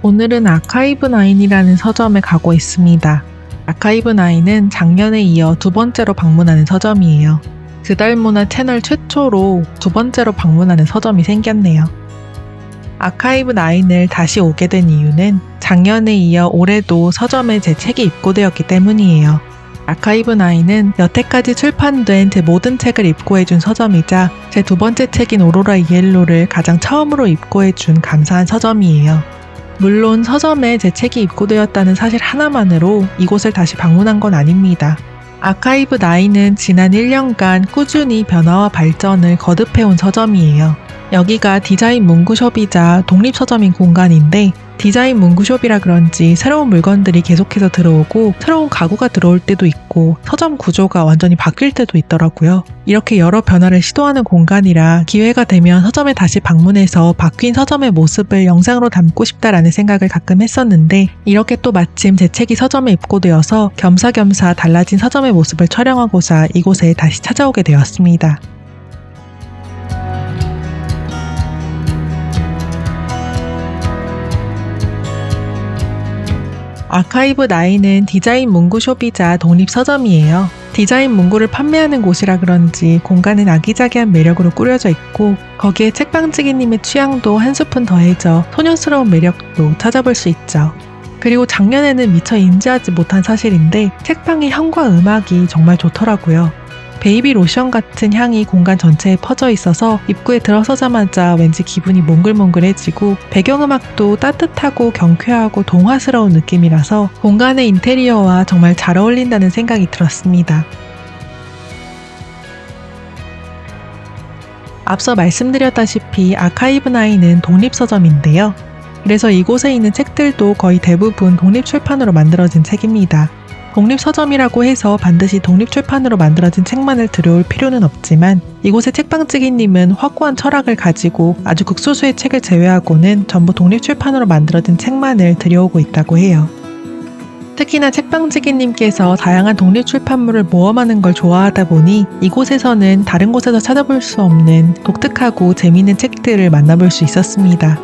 오늘은 아카이브9이라는 서점에 가고 있습니다. 아카이브9은 작년에 이어 두 번째로 방문하는 서점이에요. 그달문화 채널 최초로 두 번째로 방문하는 서점이 생겼네요. 아카이브9을 다시 오게 된 이유는 작년에 이어 올해도 서점에 제 책이 입고되었기 때문이에요. 아카이브9은 여태까지 출판된 제 모든 책을 입고해준 서점이자 제 두 번째 책인 오로라 이엘로를 가장 처음으로 입고해준 감사한 서점이에요. 물론 서점에 제 책이 입고되었다는 사실 하나만으로 이곳을 다시 방문한 건 아닙니다. 아카이브9은 지난 1년간 꾸준히 변화와 발전을 거듭해온 서점이에요. 여기가 디자인 문구숍이자 독립서점인 공간인데 디자인 문구숍이라 그런지 새로운 물건들이 계속해서 들어오고 새로운 가구가 들어올 때도 있고 서점 구조가 완전히 바뀔 때도 있더라고요. 이렇게 여러 변화를 시도하는 공간이라 기회가 되면 서점에 다시 방문해서 바뀐 서점의 모습을 영상으로 담고 싶다라는 생각을 가끔 했었는데 이렇게 또 마침 제 책이 서점에 입고되어서 겸사겸사 달라진 서점의 모습을 촬영하고자 이곳에 다시 찾아오게 되었습니다. 아카이브9은 디자인 문구숍이자 독립서점이에요. 디자인 문구를 판매하는 곳이라 그런지 공간은 아기자기한 매력으로 꾸려져 있고 거기에 책방지기님의 취향도 한 스푼 더해져 소녀스러운 매력도 찾아볼 수 있죠. 그리고 작년에는 미처 인지하지 못한 사실인데 책방의 향과 음악이 정말 좋더라고요. 베이비 로션 같은 향이 공간 전체에 퍼져 있어서 입구에 들어서자마자 왠지 기분이 몽글몽글해지고 배경음악도 따뜻하고 경쾌하고 동화스러운 느낌이라서 공간의 인테리어와 정말 잘 어울린다는 생각이 들었습니다. 앞서 말씀드렸다시피 아카이브9은 독립서점인데요. 그래서 이곳에 있는 책들도 거의 대부분 독립출판으로 만들어진 책입니다. 독립서점이라고 해서 반드시 독립출판으로 만들어진 책만을 들여올 필요는 없지만 이곳의 책방지기님은 확고한 철학을 가지고 아주 극소수의 책을 제외하고는 전부 독립출판으로 만들어진 책만을 들여오고 있다고 해요. 특히나 책방지기님께서 다양한 독립출판물을 모험하는 걸 좋아하다 보니 이곳에서는 다른 곳에서 찾아볼 수 없는 독특하고 재미있는 책들을 만나볼 수 있었습니다.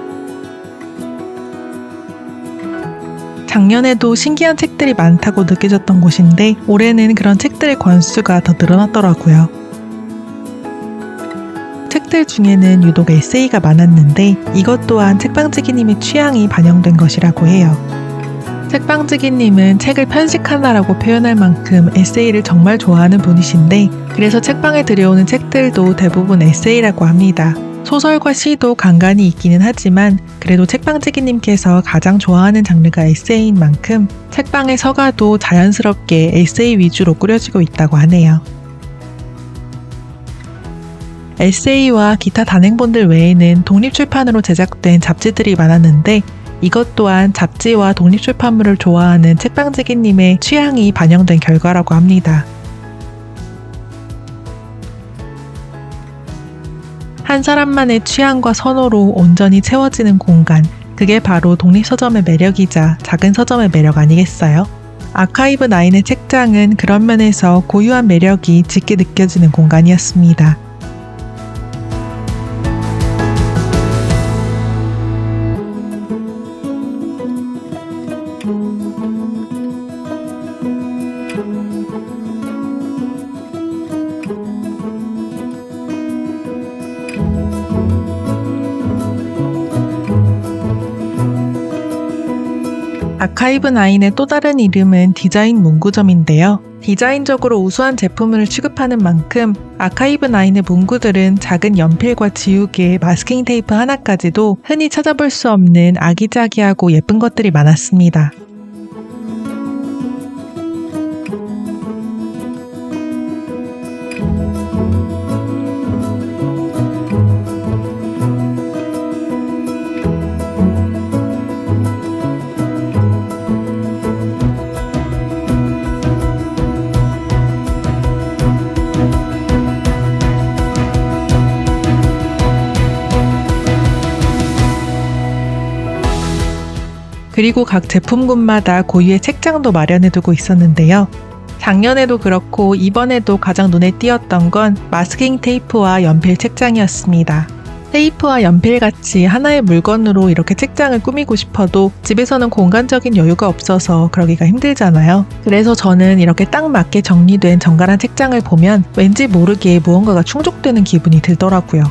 작년에도 신기한 책들이 많다고 느껴졌던 곳인데 올해는 그런 책들의 권수가 더 늘어났더라고요. 책들 중에는 유독 에세이가 많았는데 이것 또한 책방지기님의 취향이 반영된 것이라고 해요. 책방지기님은 책을 편식하나라고 표현할 만큼 에세이를 정말 좋아하는 분이신데 그래서 책방에 들여오는 책들도 대부분 에세이라고 합니다. 소설과 시도 간간이 있기는 하지만 그래도 책방지기님께서 가장 좋아하는 장르가 에세이인 만큼 책방의 서가도 자연스럽게 에세이 위주로 꾸려지고 있다고 하네요. 에세이와 기타 단행본들 외에는 독립출판으로 제작된 잡지들이 많았는데 이것 또한 잡지와 독립출판물을 좋아하는 책방지기님의 취향이 반영된 결과라고 합니다. 한 사람만의 취향과 선호로 온전히 채워지는 공간, 그게 바로 독립서점의 매력이자 작은 서점의 매력 아니겠어요? 아카이브9의 책장은 그런 면에서 고유한 매력이 짙게 느껴지는 공간이었습니다. 아카이브9의 또 다른 이름은 디자인 문구점인데요. 디자인적으로 우수한 제품을 취급하는 만큼 아카이브9의 문구들은 작은 연필과 지우개, 마스킹 테이프 하나까지도 흔히 찾아볼 수 없는 아기자기하고 예쁜 것들이 많았습니다. 그리고 각 제품군마다 고유의 책장도 마련해두고 있었는데요. 작년에도 그렇고 이번에도 가장 눈에 띄었던 건 마스킹 테이프와 연필 책장이었습니다. 테이프와 연필같이 하나의 물건으로 이렇게 책장을 꾸미고 싶어도 집에서는 공간적인 여유가 없어서 그러기가 힘들잖아요. 그래서 저는 이렇게 딱 맞게 정리된 정갈한 책장을 보면 왠지 모르게 무언가가 충족되는 기분이 들더라고요.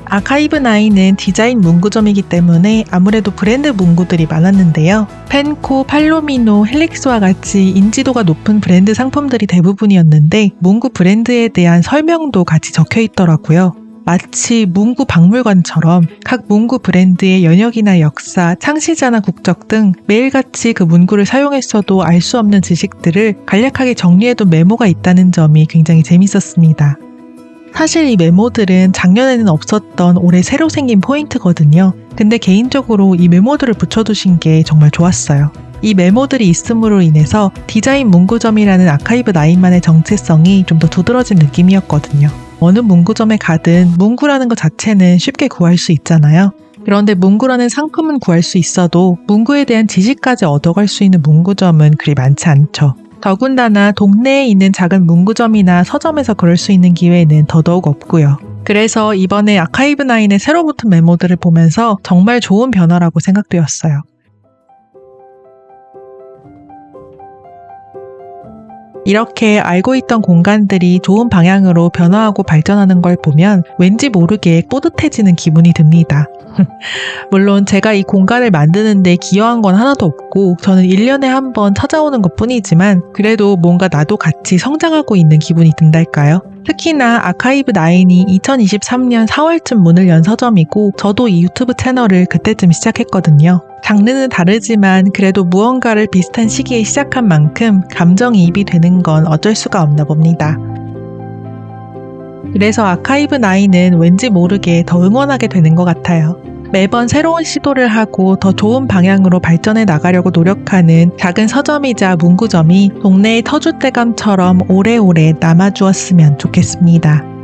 아카이브9은 디자인 문구점이기 때문에 아무래도 브랜드 문구들이 많았는데요. 펜코, 팔로미노, 헬릭스와 같이 인지도가 높은 브랜드 상품들이 대부분이었는데 문구 브랜드에 대한 설명도 같이 적혀 있더라고요. 마치 문구 박물관처럼 각 문구 브랜드의 연역이나 역사, 창시자나 국적 등 매일같이 그 문구를 사용했어도 알 수 없는 지식들을 간략하게 정리해둔 메모가 있다는 점이 굉장히 재밌었습니다. 사실 이 메모들은 작년에는 없었던 올해 새로 생긴 포인트거든요. 근데 개인적으로 이 메모들을 붙여두신 게 정말 좋았어요. 이 메모들이 있음으로 인해서 디자인 문구점이라는 아카이브9만의 정체성이 좀 더 두드러진 느낌이었거든요. 어느 문구점에 가든 문구라는 것 자체는 쉽게 구할 수 있잖아요. 그런데 문구라는 상품은 구할 수 있어도 문구에 대한 지식까지 얻어갈 수 있는 문구점은 그리 많지 않죠. 더군다나 동네에 있는 작은 문구점이나 서점에서 그럴 수 있는 기회는 더더욱 없고요. 그래서 이번에 아카이브9의 새로 붙은 메모들을 보면서 정말 좋은 변화라고 생각되었어요. 이렇게 알고 있던 공간들이 좋은 방향으로 변화하고 발전하는 걸 보면 왠지 모르게 뿌듯해지는 기분이 듭니다. 물론 제가 이 공간을 만드는데 기여한 건 하나도 없고 저는 1년에 한 번 찾아오는 것 뿐이지만 그래도 뭔가 나도 같이 성장하고 있는 기분이 든달까요? 특히나 아카이브9이 2023년 4월쯤 문을 연 서점이고 저도 이 유튜브 채널을 그때쯤 시작했거든요. 장르는 다르지만 그래도 무언가를 비슷한 시기에 시작한 만큼 감정이입이 되는 건 어쩔 수가 없나 봅니다. 그래서 아카이브9은 왠지 모르게 더 응원하게 되는 것 같아요. 매번 새로운 시도를 하고 더 좋은 방향으로 발전해 나가려고 노력하는 작은 서점이자 문구점이 동네의 터줏대감처럼 오래오래 남아주었으면 좋겠습니다.